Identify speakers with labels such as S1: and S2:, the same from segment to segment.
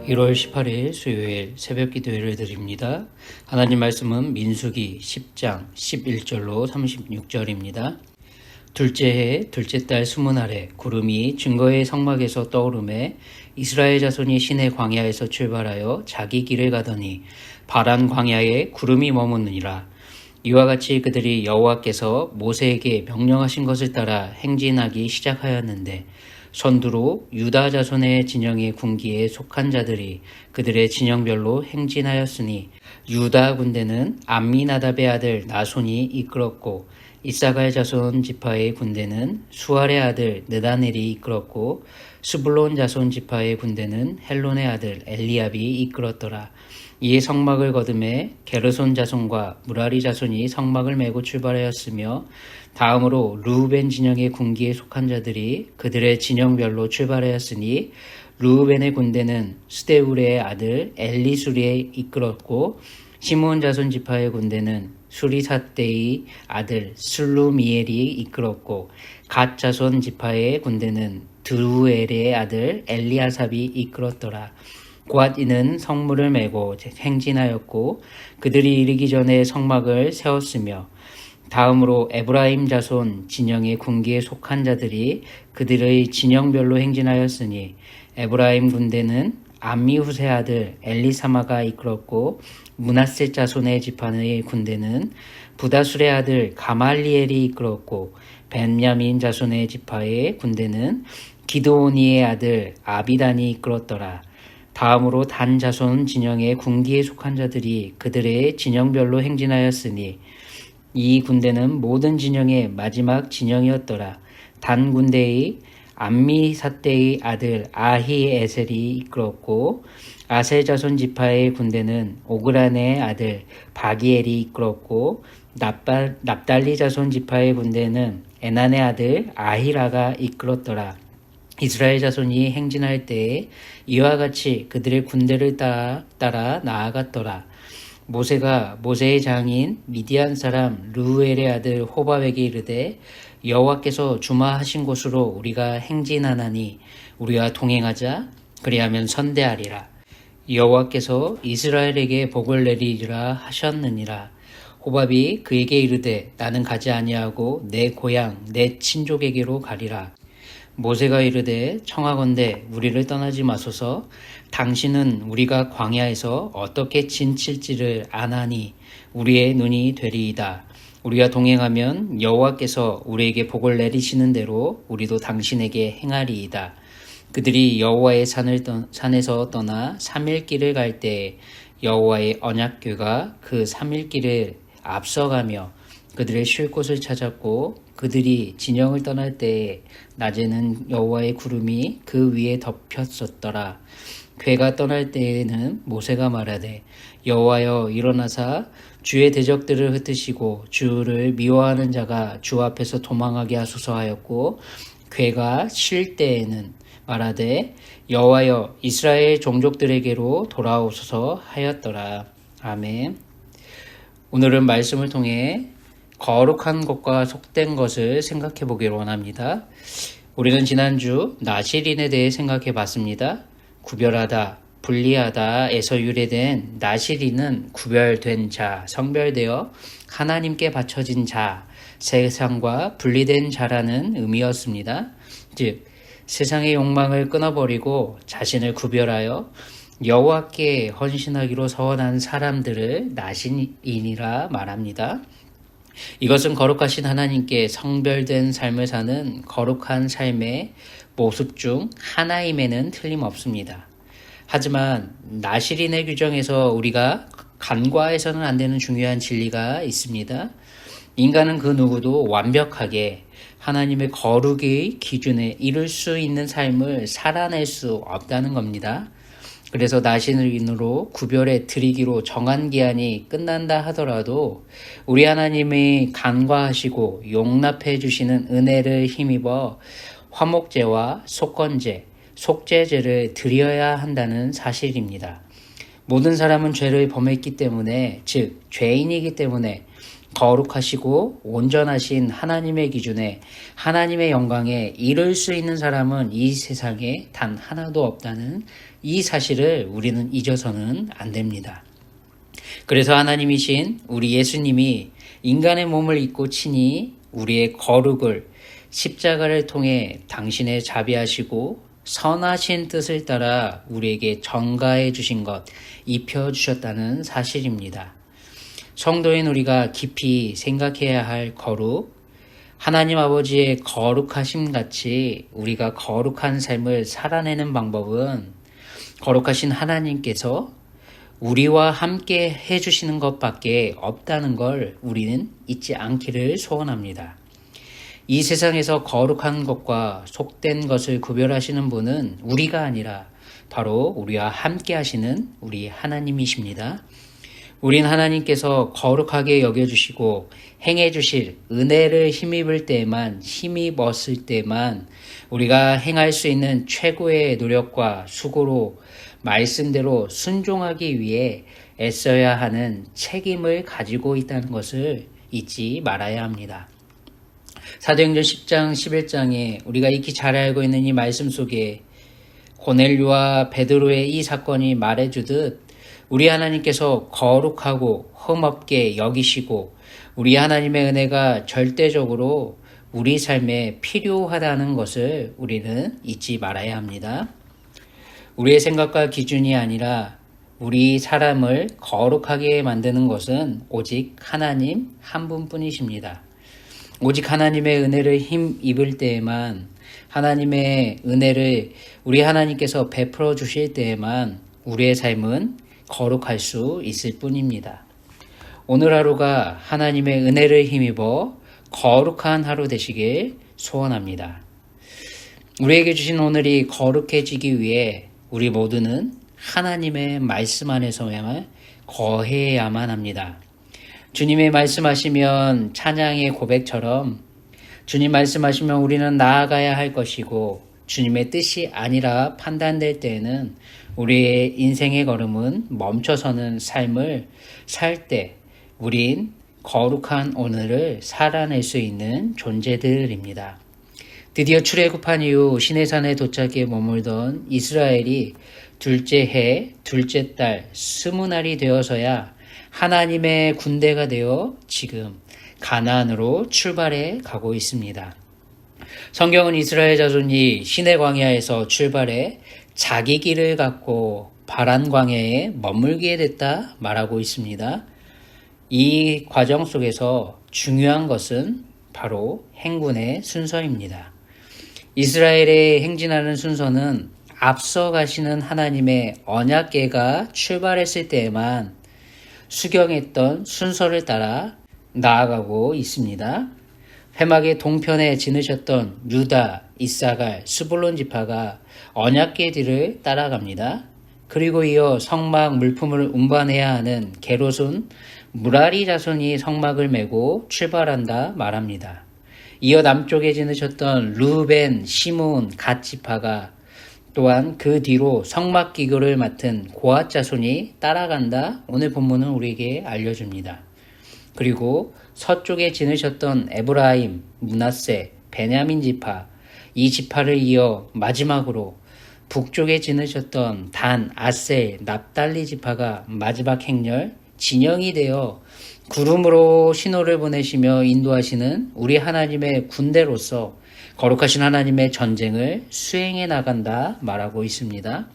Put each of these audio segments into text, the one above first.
S1: 1월 18일 수요일 새벽 기도회를 드립니다. 하나님 말씀은 민수기 10장 11절로 36절입니다. 둘째 해 둘째 달 스무 날에 구름이 증거의 성막에서 떠오르매 이스라엘 자손이 시내 광야에서 출발하여 자기 길을 가더니 바란 광야에 구름이 머무느니라. 이와 같이 그들이 여호와께서 모세에게 명령하신 것을 따라 행진하기 시작하였는데 선두로 유다 자손의 진영의 군기에 속한 자들이 그들의 진영별로 행진하였으니 유다 군대는 암미나답의 아들 나손이 이끌었고 이사갈 자손 지파의 군대는 수알의 아들 느다넬이 이끌었고 스불론 자손 지파의 군대는 헬론의 아들 엘리압이 이끌었더라. 이에 성막을 거듭해 게르손 자손과 무라리 자손이 성막을 메고 출발하였으며 다음으로 르우벤 진영의 군기에 속한 자들이 그들의 진영별로 출발하였으니 르우벤의 군대는 스데울의 아들 엘리수리에 이끌었고 시므온 자손 지파의 군대는 수리사떼의 아들 슬루미엘이 이끌었고 갓 자손 지파의 군대는 드루엘의 아들 엘리아삽이 이끌었더라. 곧 이는 성문을 메고 행진하였고 그들이 이르기 전에 성막을 세웠으며 다음으로 에브라임 자손 진영의 군기에 속한 자들이 그들의 진영별로 행진하였으니 에브라임 군대는 암미후세 아들 엘리사마가 이끌었고 므낫세 자손의 지파의 군대는 부다술의 아들 가말리엘이 이끌었고 벤야민 자손의 지파의 군대는 기드오니의 아들 아비단이 이끌었더라. 다음으로 단 자손 진영의 군기에 속한 자들이 그들의 진영별로 행진하였으니 이 군대는 모든 진영의 마지막 진영이었더라. 단 군대의 암미사떼의 아들 아히에셀이 이끌었고 아셀 자손 지파의 군대는 오그란의 아들 바기엘이 이끌었고 납달리 자손 지파의 군대는 에난의 아들 아히라가 이끌었더라. 이스라엘 자손이 행진할 때에 이와 같이 그들의 군대를 따라 나아갔더라. 모세가 모세의 장인 미디안 사람 르우엘의 아들 호밥에게 이르되 여호와께서 주마하신 곳으로 우리가 행진하나니 우리와 동행하자. 그리하면 선대하리라. 여호와께서 이스라엘에게 복을 내리리라 하셨느니라. 호밥이 그에게 이르되 나는 가지 아니하고 내 고향 내 친족에게로 가리라. 모세가 이르되 청하건대 우리를 떠나지 마소서. 당신은 우리가 광야에서 어떻게 진칠지를 아나니 우리의 눈이 되리이다. 우리가 동행하면 여호와께서 우리에게 복을 내리시는 대로 우리도 당신에게 행하리이다. 그들이 여호와의 산에서 떠나 3일 길을 갈 때에 여호와의 언약궤가 그 3일 길을 앞서가며 그들의 쉴 곳을 찾았고 그들이 진영을 떠날 때에 낮에는 여호와의 구름이 그 위에 덮였었더라. 궤가 떠날 때에는 모세가 말하되 여호와여 일어나사 주의 대적들을 흩으시고 주를 미워하는 자가 주 앞에서 도망하게 하소서 하였고 궤가 쉴 때에는 말하되 여호와여 이스라엘 종족들에게로 돌아오소서 하였더라. 아멘. 오늘은 말씀을 통해 거룩한 것과 속된 것을 생각해 보기를 원합니다. 우리는 지난주 나실인에 대해 생각해 봤습니다. 구별하다, 분리하다에서 유래된 나실인은 구별된 자, 성별되어 하나님께 바쳐진 자, 세상과 분리된 자라는 의미였습니다. 즉, 세상의 욕망을 끊어버리고 자신을 구별하여 여호와께 헌신하기로 서원한 사람들을 나실인이라 말합니다. 이것은 거룩하신 하나님께 성별된 삶을 사는 거룩한 삶의 모습 중 하나임에는 틀림없습니다. 하지만 나실인의 규정에서 우리가 간과해서는 안 되는 중요한 진리가 있습니다. 인간은 그 누구도 완벽하게 하나님의 거룩의 기준에 이룰 수 있는 삶을 살아낼 수 없다는 겁니다. 그래서 나실인으로 구별해 드리기로 정한 기한이 끝난다 하더라도 우리 하나님이 간과하시고 용납해 주시는 은혜를 힘입어 화목제와 속건제, 속죄제를 드려야 한다는 사실입니다. 모든 사람은 죄를 범했기 때문에, 즉 죄인이기 때문에 거룩하시고 온전하신 하나님의 기준에 하나님의 영광에 이를 수 있는 사람은 이 세상에 단 하나도 없다는 이 사실을 우리는 잊어서는 안 됩니다. 그래서 하나님이신 우리 예수님이 인간의 몸을 입고 친히 우리의 거룩을 십자가를 통해 당신의 자비하시고 선하신 뜻을 따라 우리에게 전가해 주신 것, 입혀 주셨다는 사실입니다. 성도인 우리가 깊이 생각해야 할 거룩, 하나님 아버지의 거룩하심 같이 우리가 거룩한 삶을 살아내는 방법은 거룩하신 하나님께서 우리와 함께 해주시는 것밖에 없다는 걸 우리는 잊지 않기를 소원합니다. 이 세상에서 거룩한 것과 속된 것을 구별하시는 분은 우리가 아니라 바로 우리와 함께 하시는 우리 하나님이십니다. 우린 하나님께서 거룩하게 여겨주시고 행해주실 은혜를 힘입을 때에만, 힘입었을 때만 우리가 행할 수 있는 최고의 노력과 수고로 말씀대로 순종하기 위해 애써야 하는 책임을 가지고 있다는 것을 잊지 말아야 합니다. 사도행전 10장 11장에 우리가 익히 잘 알고 있는 이 말씀 속에 고넬료와 베드로의 이 사건이 말해주듯 우리 하나님께서 거룩하고 흠없게 여기시고 우리 하나님의 은혜가 절대적으로 우리 삶에 필요하다는 것을 우리는 잊지 말아야 합니다. 우리의 생각과 기준이 아니라 우리 사람을 거룩하게 만드는 것은 오직 하나님 한 분뿐이십니다. 오직 하나님의 은혜를 힘입을 때에만, 하나님의 은혜를 우리 하나님께서 베풀어 주실 때에만 우리의 삶은 거룩할 수 있을 뿐입니다. 오늘 하루가 하나님의 은혜를 힘입어 거룩한 하루 되시길 소원합니다. 우리에게 주신 오늘이 거룩해지기 위해 우리 모두는 하나님의 말씀 안에서야만 거해야만 합니다. 주님의 말씀하시면 찬양의 고백처럼 주님 말씀하시면 우리는 나아가야 할 것이고 주님의 뜻이 아니라 판단될 때에는 우리의 인생의 걸음은 멈춰서는 삶을 살 때 우린 거룩한 오늘을 살아낼 수 있는 존재들입니다. 드디어 출애굽한 이후 시내산에 도착해 머물던 이스라엘이 둘째 해, 둘째 달, 20날이 되어서야 하나님의 군대가 되어 지금 가나안으로 출발해 가고 있습니다. 성경은 이스라엘 자손이 시내 광야에서 출발해 자기 길을 갖고 바란 광야에 머물게 됐다 말하고 있습니다. 이 과정 속에서 중요한 것은 바로 행군의 순서입니다. 이스라엘의 행진하는 순서는 앞서 가시는 하나님의 언약궤가 출발했을 때에만 수경했던 순서를 따라 나아가고 있습니다. 회막의 동편에 지느셨던 유다, 이사갈, 스불론 지파가 언약궤 뒤를 따라갑니다. 그리고 이어 성막 물품을 운반해야 하는 게르손, 무라리 자손이 성막을 메고 출발한다 말합니다. 이어 남쪽에 지느셨던 루벤, 시므온, 갓 지파가 또한 그 뒤로 성막 기교를 맡은 고앗 자손이 따라간다. 오늘 본문은 우리에게 알려줍니다. 그리고 서쪽에 지느셨던 에브라임, 므낫세, 베냐민 지파, 이 지파를 이어 마지막으로 북쪽에 지느셨던 단, 아셀, 납달리 지파가 마지막 행렬, 진영이 되어 구름으로 신호를 보내시며 인도하시는 우리 하나님의 군대로서 거룩하신 하나님의 전쟁을 수행해 나간다 말하고 있습니다.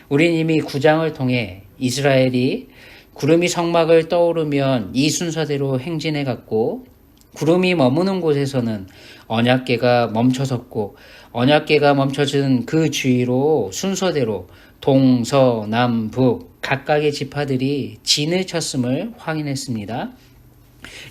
S1: 우린 이미 9장을 통해 이스라엘이 구름이 성막을 떠오르면 이 순서대로 행진해 갔고 구름이 머무는 곳에서는 언약궤가 멈춰섰고 언약궤가 멈춰진 그 주위로 순서대로 동서남북 각각의 지파들이 진을 쳤음을 확인했습니다.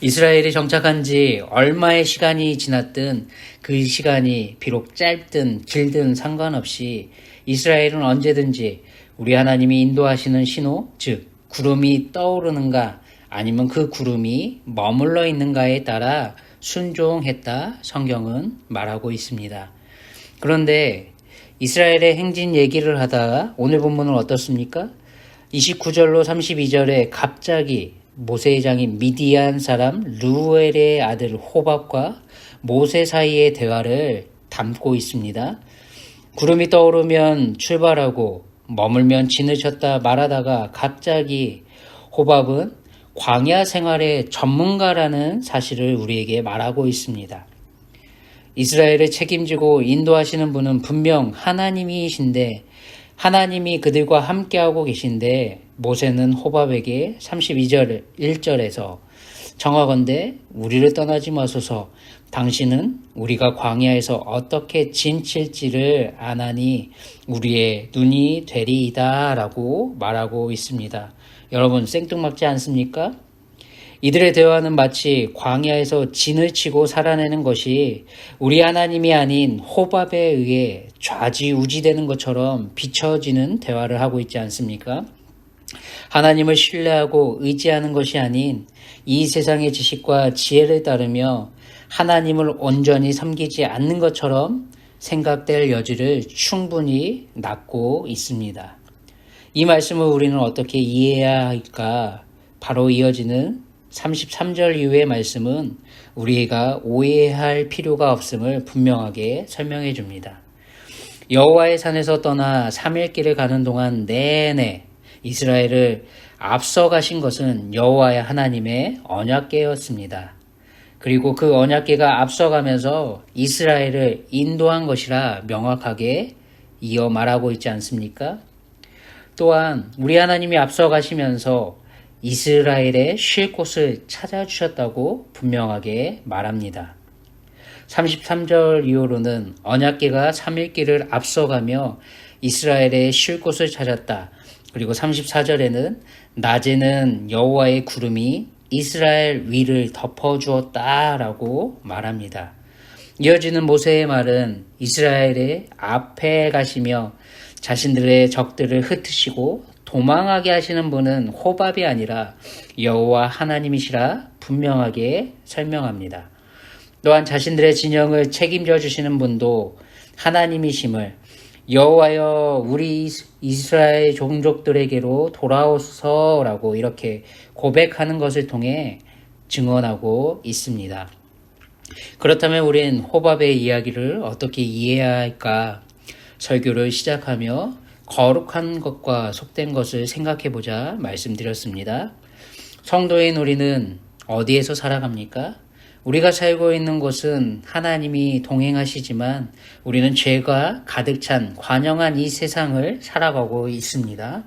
S1: 이스라엘이 정착한 지 얼마의 시간이 지났든 그 시간이 비록 짧든 길든 상관없이 이스라엘은 언제든지 우리 하나님이 인도하시는 신호, 즉 구름이 떠오르는가 아니면 그 구름이 머물러 있는가에 따라 순종했다 성경은 말하고 있습니다. 그런데 이스라엘의 행진 얘기를 하다가 오늘 본문은 어떻습니까? 29절로 32절에 갑자기 모세의 장인 미디안 사람 루엘의 아들 호밥과 모세 사이의 대화를 담고 있습니다. 구름이 떠오르면 출발하고 머물면 진을 쳤다 말하다가 갑자기 호밥은 광야 생활의 전문가라는 사실을 우리에게 말하고 있습니다. 이스라엘을 책임지고 인도하시는 분은 분명 하나님이신데 하나님이 그들과 함께하고 계신데 모세는 호밥에게 32절 1절에서 정하건대 우리를 떠나지 마소서 당신은 우리가 광야에서 어떻게 진칠지를 아나니 우리의 눈이 되리이다 라고 말하고 있습니다. 여러분 생뚱맞지 않습니까? 이들의 대화는 마치 광야에서 진을 치고 살아내는 것이 우리 하나님이 아닌 호밥에 의해 좌지우지되는 것처럼 비춰지는 대화를 하고 있지 않습니까? 하나님을 신뢰하고 의지하는 것이 아닌 이 세상의 지식과 지혜를 따르며 하나님을 온전히 섬기지 않는 것처럼 생각될 여지를 충분히 낳고 있습니다. 이 말씀을 우리는 어떻게 이해해야 할까? 바로 이어지는 33절 이후의 말씀은 우리가 오해할 필요가 없음을 분명하게 설명해 줍니다. 여호와의 산에서 떠나 3일 길을 가는 동안 내내 이스라엘을 앞서가신 것은 여호와의 하나님의 언약궤였습니다. 그리고 그 언약궤가 앞서가면서 이스라엘을 인도한 것이라 명확하게 이어 말하고 있지 않습니까? 또한 우리 하나님이 앞서가시면서 이스라엘의 쉴 곳을 찾아주셨다고 분명하게 말합니다. 33절 이후로는 언약궤가 3일 길을 앞서가며 이스라엘의 쉴 곳을 찾았다. 그리고 34절에는 낮에는 여호와의 구름이 이스라엘 위를 덮어주었다라고 말합니다. 이어지는 모세의 말은 이스라엘의 앞에 가시며 자신들의 적들을 흩으시고 도망하게 하시는 분은 호밥이 아니라 여호와 하나님이시라 분명하게 설명합니다. 또한 자신들의 진영을 책임져 주시는 분도 하나님이심을 여호와여 우리 이스라엘 종족들에게로 돌아오소서라고 이렇게 고백하는 것을 통해 증언하고 있습니다. 그렇다면 우린 호밥의 이야기를 어떻게 이해해야 할까? 설교를 시작하며 거룩한 것과 속된 것을 생각해보자 말씀드렸습니다. 성도인 우리는 어디에서 살아갑니까? 우리가 살고 있는 곳은 하나님이 동행하시지만 우리는 죄가 가득 찬 관영한 이 세상을 살아가고 있습니다.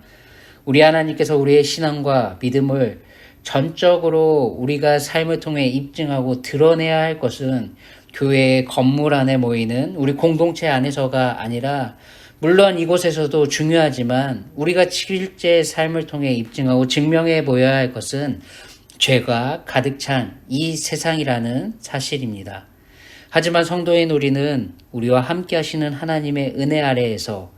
S1: 우리 하나님께서 우리의 신앙과 믿음을 전적으로 우리가 삶을 통해 입증하고 드러내야 할 것은 교회의 건물 안에 모이는 우리 공동체 안에서가 아니라 물론 이곳에서도 중요하지만 우리가 실제 삶을 통해 입증하고 증명해 보여야 할 것은 죄가 가득 찬 이 세상이라는 사실입니다. 하지만 성도인 우리는 우리와 함께 하시는 하나님의 은혜 아래에서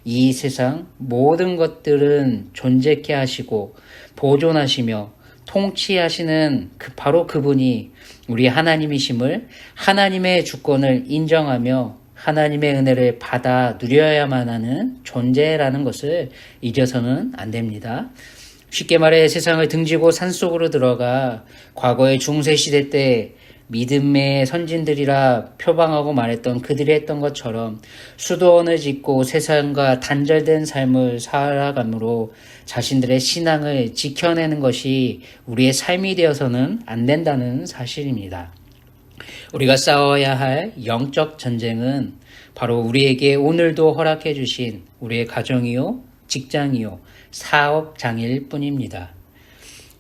S1: 이 세상 모든 것들은 존재케 하시고 보존하시며 통치하시는 바로 그분이 우리 하나님이심을 하나님의 주권을 인정하며 하나님의 은혜를 받아 누려야만 하는 존재라는 것을 잊어서는 안 됩니다. 쉽게 말해 세상을 등지고 산속으로 들어가 과거의 중세시대 때 믿음의 선진들이라 표방하고 말했던 그들이 했던 것처럼 수도원을 짓고 세상과 단절된 삶을 살아감으로 자신들의 신앙을 지켜내는 것이 우리의 삶이 되어서는 안 된다는 사실입니다. 우리가 싸워야 할 영적 전쟁은 바로 우리에게 오늘도 허락해 주신 우리의 가정이요, 직장이요, 사업장일 뿐입니다.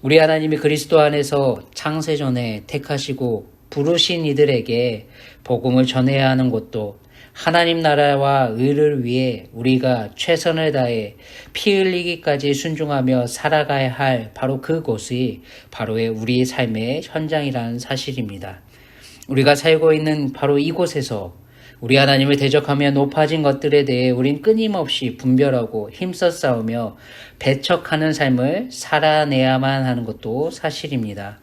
S1: 우리 하나님이 그리스도 안에서 창세전에 택하시고 부르신 이들에게 복음을 전해야 하는 곳도 하나님 나라와 의를 위해 우리가 최선을 다해 피 흘리기까지 순종하며 살아가야 할 바로 그곳이 바로 우리의 삶의 현장이라는 사실입니다. 우리가 살고 있는 바로 이곳에서 우리 하나님을 대적하며 높아진 것들에 대해 우린 끊임없이 분별하고 힘써 싸우며 배척하는 삶을 살아내야만 하는 것도 사실입니다.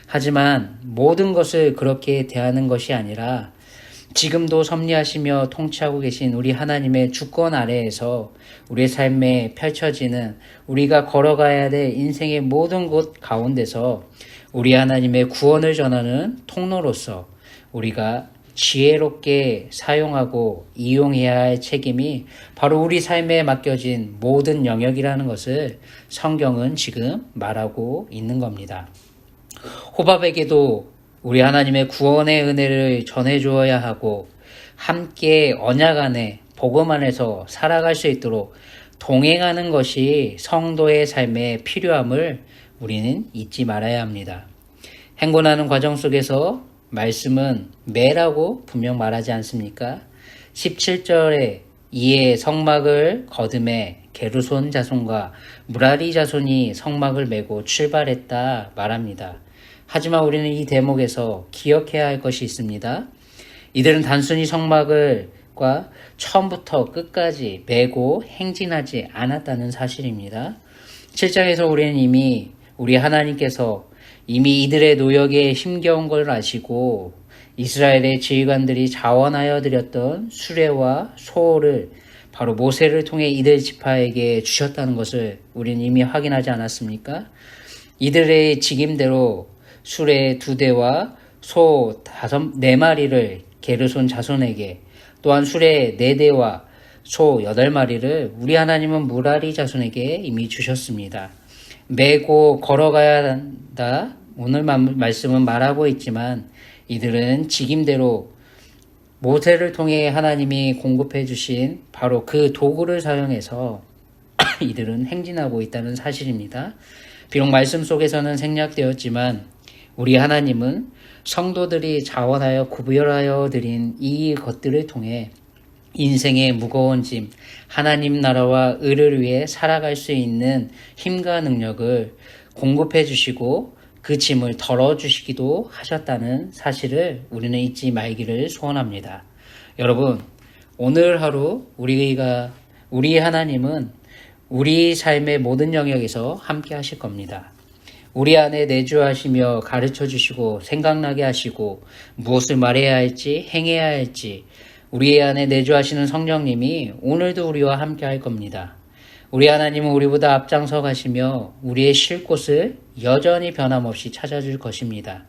S1: 하지만 모든 것을 그렇게 대하는 것이 아니라 지금도 섭리하시며 통치하고 계신 우리 하나님의 주권 아래에서 우리의 삶에 펼쳐지는 우리가 걸어가야 될 인생의 모든 곳 가운데서 우리 하나님의 구원을 전하는 통로로서 우리가 지혜롭게 사용하고 이용해야 할 책임이 바로 우리 삶에 맡겨진 모든 영역이라는 것을 성경은 지금 말하고 있는 겁니다. 호밥에게도 우리 하나님의 구원의 은혜를 전해주어야 하고 함께 언약 안에 복음 안에서 살아갈 수 있도록 동행하는 것이 성도의 삶에 필요함을 우리는 잊지 말아야 합니다. 행군하는 과정 속에서 말씀은 매라고 분명 말하지 않습니까? 17절에 이에 성막을 거듭에 게르손 자손과 무라리 자손이 성막을 메고 출발했다 말합니다. 하지만 우리는 이 대목에서 기억해야 할 것이 있습니다. 이들은 단순히 성막을과 처음부터 끝까지 메고 행진하지 않았다는 사실입니다. 7장에서 우리는 이미 우리 하나님께서 이미 이들의 노역에 힘겨운 걸 아시고 이스라엘의 지휘관들이 자원하여 드렸던 수레와 소를 바로 모세를 통해 이들 지파에게 주셨다는 것을 우리는 이미 확인하지 않았습니까? 이들의 직임대로 수레 2대와 소 4마리를 게르손 자손에게, 또한 수레 4대와 소 8마리를 우리 하나님은 무라리 자손에게 이미 주셨습니다. 메고 걸어가야 한다. 오늘 말씀은 말하고 있지만 이들은 직임대로 모세를 통해 하나님이 공급해 주신 바로 그 도구를 사용해서 이들은 행진하고 있다는 사실입니다. 비록 말씀 속에서는 생략되었지만 우리 하나님은 성도들이 자원하여 구별하여 드린 이 것들을 통해 인생의 무거운 짐, 하나님 나라와 의를 위해 살아갈 수 있는 힘과 능력을 공급해 주시고 그 짐을 덜어주시기도 하셨다는 사실을 우리는 잊지 말기를 소원합니다. 여러분, 오늘 하루 우리 하나님은 우리 삶의 모든 영역에서 함께 하실 겁니다. 우리 안에 내주하시며 가르쳐 주시고 생각나게 하시고 무엇을 말해야 할지 행해야 할지 우리 안에 내주하시는 성령님이 오늘도 우리와 함께 할 겁니다. 우리 하나님은 우리보다 앞장서 가시며 우리의 쉴 곳을 여전히 변함없이 찾아줄 것입니다.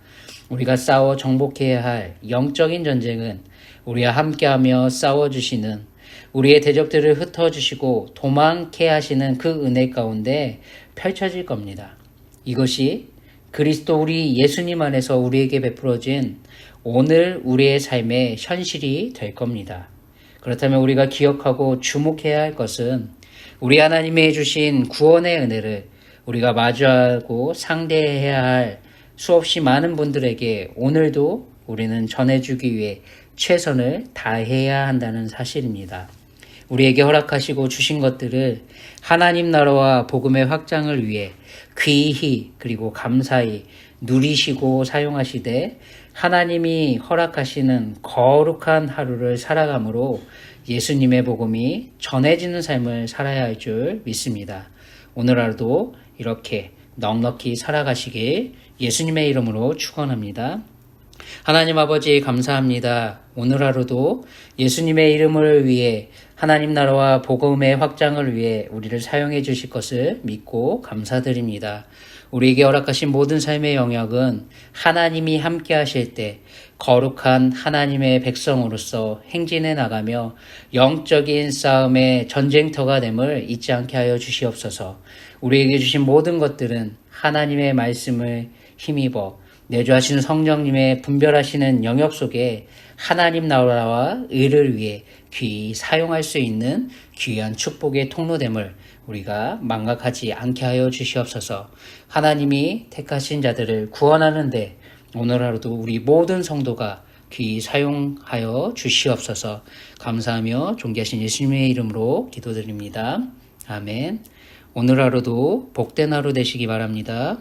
S1: 우리가 싸워 정복해야 할 영적인 전쟁은 우리와 함께하며 싸워주시는 우리의 대적들을 흩어주시고 도망케 하시는 그 은혜 가운데 펼쳐질 겁니다. 이것이 그리스도 우리 예수님 안에서 우리에게 베풀어진 오늘 우리의 삶의 현실이 될 겁니다. 그렇다면 우리가 기억하고 주목해야 할 것은 우리 하나님이 주신 구원의 은혜를 우리가 마주하고 상대해야 할 수없이 많은 분들에게 오늘도 우리는 전해주기 위해 최선을 다해야 한다는 사실입니다. 우리에게 허락하시고 주신 것들을 하나님 나라와 복음의 확장을 위해 귀히 그리고 감사히 누리시고 사용하시되 하나님이 허락하시는 거룩한 하루를 살아감으로 예수님의 복음이 전해지는 삶을 살아야 할 줄 믿습니다. 오늘 하루도 이렇게 넉넉히 살아가시길 예수님의 이름으로 축원합니다. 하나님 아버지 감사합니다. 오늘 하루도 예수님의 이름을 위해 하나님 나라와 복음의 확장을 위해 우리를 사용해 주실 것을 믿고 감사드립니다. 우리에게 허락하신 모든 삶의 영역은 하나님이 함께 하실 때 거룩한 하나님의 백성으로서 행진해 나가며 영적인 싸움의 전쟁터가 됨을 잊지 않게 하여 주시옵소서. 우리에게 주신 모든 것들은 하나님의 말씀을 힘입어 내주하시는 성령님의 분별하시는 영역 속에 하나님 나라와 의를 위해 귀히 사용할 수 있는 귀한 축복의 통로됨을 우리가 망각하지 않게 하여 주시옵소서. 하나님이 택하신 자들을 구원하는데 오늘 하루도 우리 모든 성도가 귀히 사용하여 주시옵소서. 감사하며 존귀하신 예수님의 이름으로 기도드립니다. 아멘. 오늘 하루도 복된 하루 되시기 바랍니다.